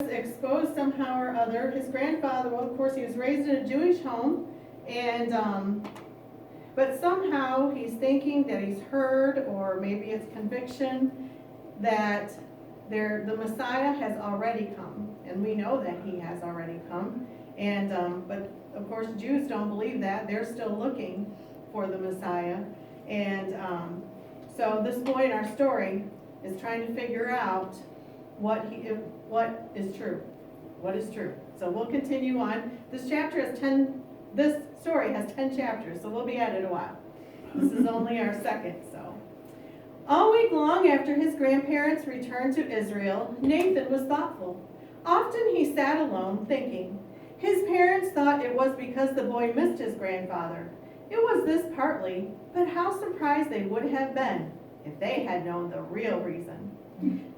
exposed somehow or other. His grandfather, well, of course, he was raised in a Jewish home, and but somehow he's thinking that he's heard, or maybe it's conviction, that the Messiah has already come, and we know that he has already come. And but of course, Jews don't believe that; they're still looking for the Messiah. And so this boy in our story is trying to figure out what is true. What is true? So we'll continue on. This story has 10 chapters, so we'll be at it a while. This is only our second, so. All week long after his grandparents returned to Israel, Nathan was thoughtful. Often he sat alone thinking. His parents thought it was because the boy missed his grandfather. It was this partly, but how surprised they would have been if they had known the real reason.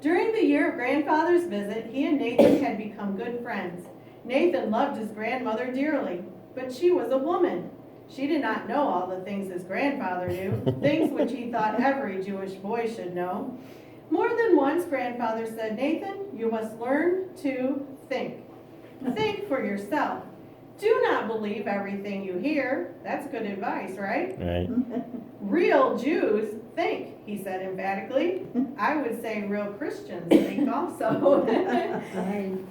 During the year of grandfather's visit, he and Nathan had become good friends. Nathan loved his grandmother dearly, but she was a woman. She did not know all the things his grandfather knew, things which he thought every Jewish boy should know. More than once, grandfather said, "Nathan, you must learn to think. Think for yourself. Do not believe everything you hear." That's good advice, right? Right. Real Jews think, he said emphatically. I would say real Christians think also.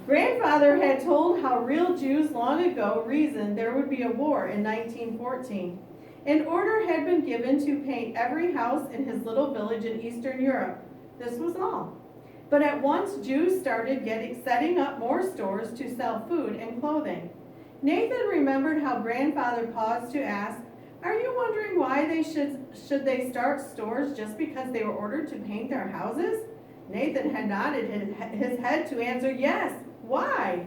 Grandfather had told how real Jews long ago reasoned there would be a war in 1914. An order had been given to paint every house in his little village in Eastern Europe. This was all. But at once Jews started setting up more stores to sell food and clothing. Nathan remembered how grandfather paused to ask, "Are you wondering why they should they start stores just because they were ordered to paint their houses?" Nathan had nodded his head to answer, "Yes. Why?"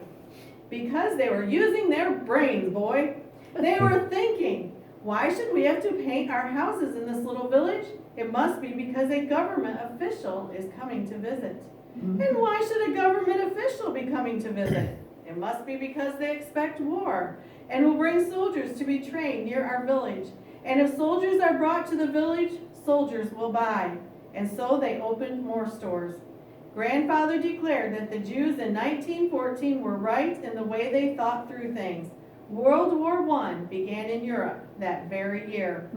"Because they were using their brains, boy. They were thinking, why should we have to paint our houses in this little village? It must be because a government official is coming to visit." "And why should a government official be coming to visit?" "It must be because they expect war and will bring soldiers to be trained near our village. And if soldiers are brought to the village, soldiers will buy." And so they opened more stores. Grandfather declared that the Jews in 1914 were right in the way they thought through things. World War I began in Europe that very year.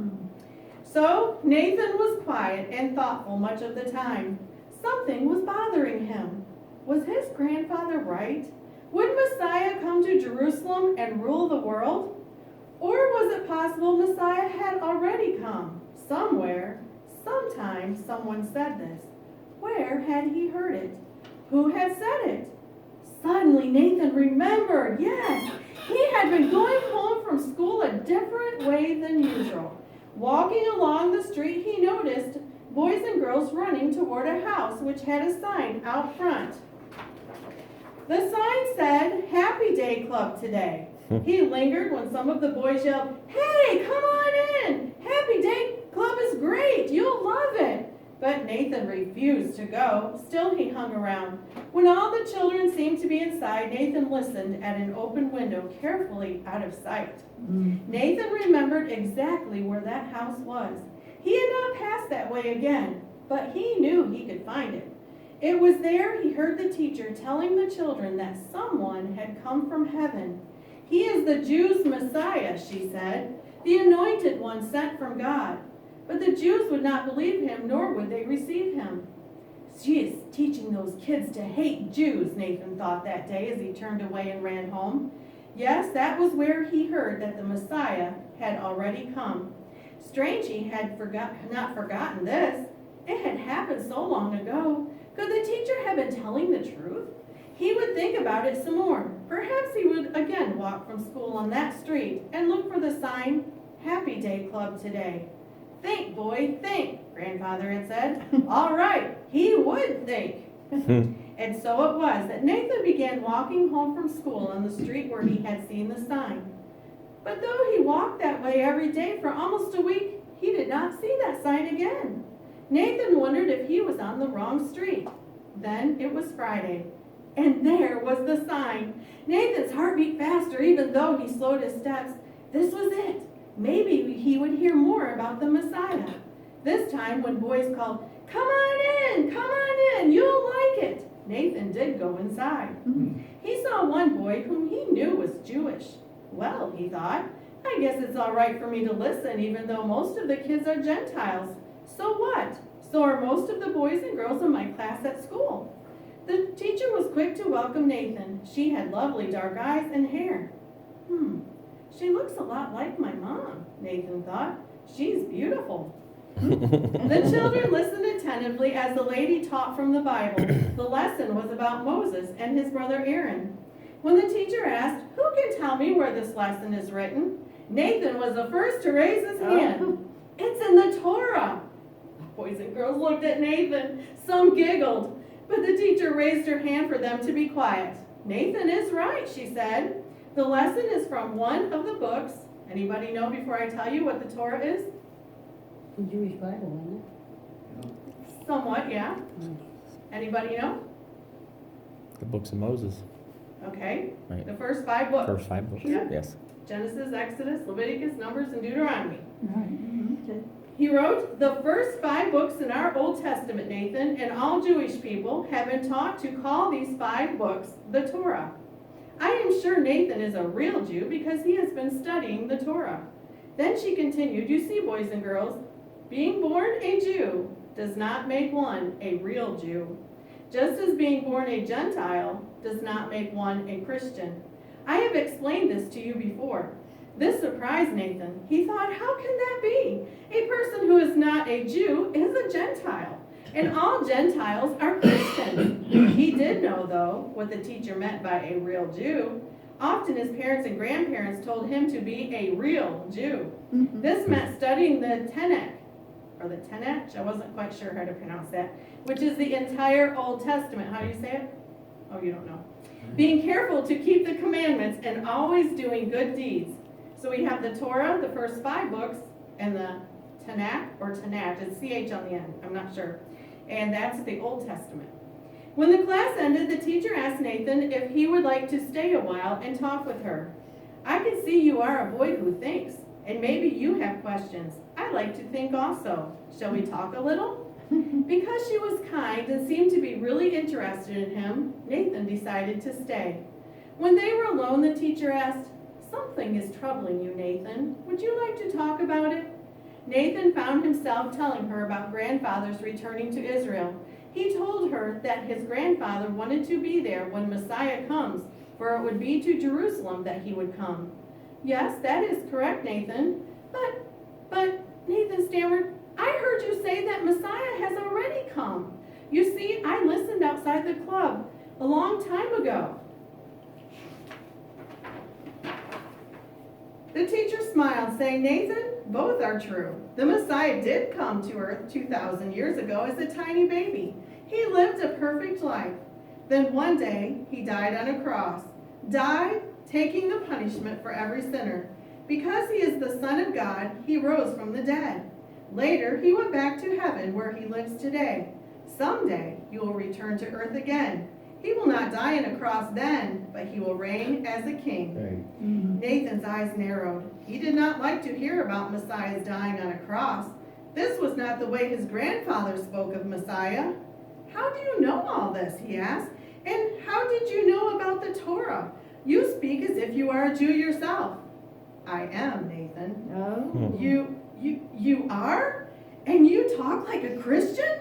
So Nathan was quiet and thoughtful much of the time. Something was bothering him. Was his grandfather right? Would Messiah come to Jerusalem and rule the world? Or was it possible Messiah had already come? Somewhere, sometime, someone said this. Where had he heard it? Who had said it? Suddenly Nathan remembered. Yes, he had been going home from school a different way than usual. Walking along the street, he noticed boys and girls running toward a house which had a sign out front. The sign said, "Happy Day Club today." He lingered when some of the boys yelled, "Hey, come on in! Happy Day Club is great! You'll love it!" But Nathan refused to go. Still he hung around. When all the children seemed to be inside, Nathan listened at an open window, carefully out of sight. Nathan remembered exactly where that house was. He had not passed that way again, but he knew he could find it. It was there he heard the teacher telling the children that someone had come from heaven. "He is the Jews' Messiah," she said, "the anointed one sent from God." But the Jews would not believe him, nor would they receive him. She is teaching those kids to hate Jews, Nathan thought that day as he turned away and ran home. Yes, that was where he heard that the Messiah had already come. Strange he had not forgotten this. It had happened so long ago. Could the teacher have been telling the truth? He would think about it some more. Perhaps he would again walk from school on that street and look for the sign, "Happy Day Club today." "Think, boy, think," grandfather had said. All right, he would think. And so it was that Nathan began walking home from school on the street where he had seen the sign. But though he walked that way every day for almost a week, he did not see that sign again. Nathan wondered if he was on the wrong street. Then it was Friday, and there was the sign. Nathan's heart beat faster even though he slowed his steps. This was it. Maybe he would hear more about the Messiah. This time when boys called, come on in, you'll like it," Nathan did go inside. He saw one boy whom he knew was Jewish. Well, he thought, I guess it's all right for me to listen even though most of the kids are Gentiles. So what? So are most of the boys and girls in my class at school. The teacher was quick to welcome Nathan. She had lovely dark eyes and hair. She looks a lot like my mom, Nathan thought. She's beautiful. The children listened attentively as the lady taught from the Bible. The lesson was about Moses and his brother Aaron. When the teacher asked, "Who can tell me where this lesson is written?" Nathan was the first to raise his hand. It's in the Torah. Boys and girls looked at Nathan. Some giggled, but the teacher raised her hand for them to be quiet. Nathan is right, she said. The lesson is from one of the books. Anybody know before I tell you what the Torah is? The Jewish Bible, isn't it? Somewhat, yeah. Anybody know? The books of Moses. Okay. Right. The first 5 books. First 5 books. Yeah. Yes. Genesis, Exodus, Leviticus, Numbers, and Deuteronomy. Okay. He wrote, the first 5 books in our Old Testament, Nathan, and all Jewish people have been taught to call these 5 books the Torah. I am sure Nathan is a real Jew because he has been studying the Torah. Then she continued, you see, boys and girls, being born a Jew does not make one a real Jew, just as being born a Gentile does not make one a Christian. I have explained this to you before. This surprised Nathan. He thought, how can that be? A person who is not a Jew is a Gentile, and all Gentiles are Christians. He did know, though, what the teacher meant by a real Jew. Often his parents and grandparents told him to be a real Jew. This meant studying the Tanakh, or the Tanakh, I wasn't quite sure how to pronounce that, which is the entire Old Testament. How do you say it? Oh, you don't know. Being careful to keep the commandments and always doing good deeds. So we have the Torah, the first 5 books, and the Tanakh, or Tanakh, it's CH on the end, I'm not sure. And that's the Old Testament. When the class ended, the teacher asked Nathan if he would like to stay a while and talk with her. I can see you are a boy who thinks, and maybe you have questions. I like to think also. Shall we talk a little? Because she was kind and seemed to be really interested in him, Nathan decided to stay. When they were alone, the teacher asked, something is troubling you, Nathan. Would you like to talk about it? Nathan found himself telling her about grandfather's returning to Israel. He told her that his grandfather wanted to be there when Messiah comes, for it would be to Jerusalem that he would come. Yes, that is correct, Nathan. But, Nathan stammered, I heard you say that Messiah has already come. You see, I listened outside the club a long time ago. The teacher smiled, saying, Nathan, both are true. The Messiah did come to earth 2,000 years ago as a tiny baby. He lived a perfect life. Then one day, he died on a cross. Died, taking the punishment for every sinner. Because he is the Son of God, he rose from the dead. Later, he went back to heaven where he lives today. Someday, he will return to earth again. He will not die on a cross then, but he will reign as a king. Right. Nathan's eyes narrowed. He did not like to hear about Messiah's dying on a cross. This was not the way his grandfather spoke of Messiah. How do you know all this, he asked. And how did you know about the Torah? You speak as if you are a Jew yourself. I am, Nathan. Oh. You are? And you talk like a Christian?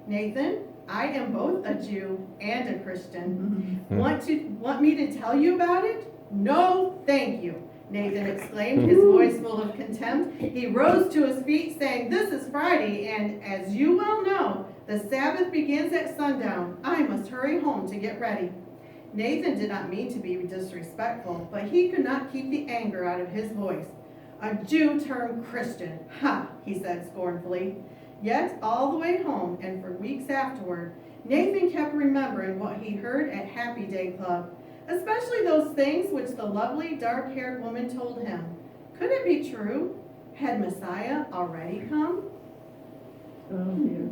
Nathan, I am both a Jew and a Christian. Want me to tell you about it? No, thank you, Nathan exclaimed, his voice full of contempt. He rose to his feet, saying, this is Friday, and as you well know, the Sabbath begins at sundown. I must hurry home to get ready. Nathan did not mean to be disrespectful, but he could not keep the anger out of his voice. A Jew turned Christian. Ha, he said scornfully. Yet, all the way home, and for weeks afterward, Nathan kept remembering what he heard at Happy Day Club, especially those things which the lovely, dark-haired woman told him. Could it be true? Had Messiah already come? Oh, dear.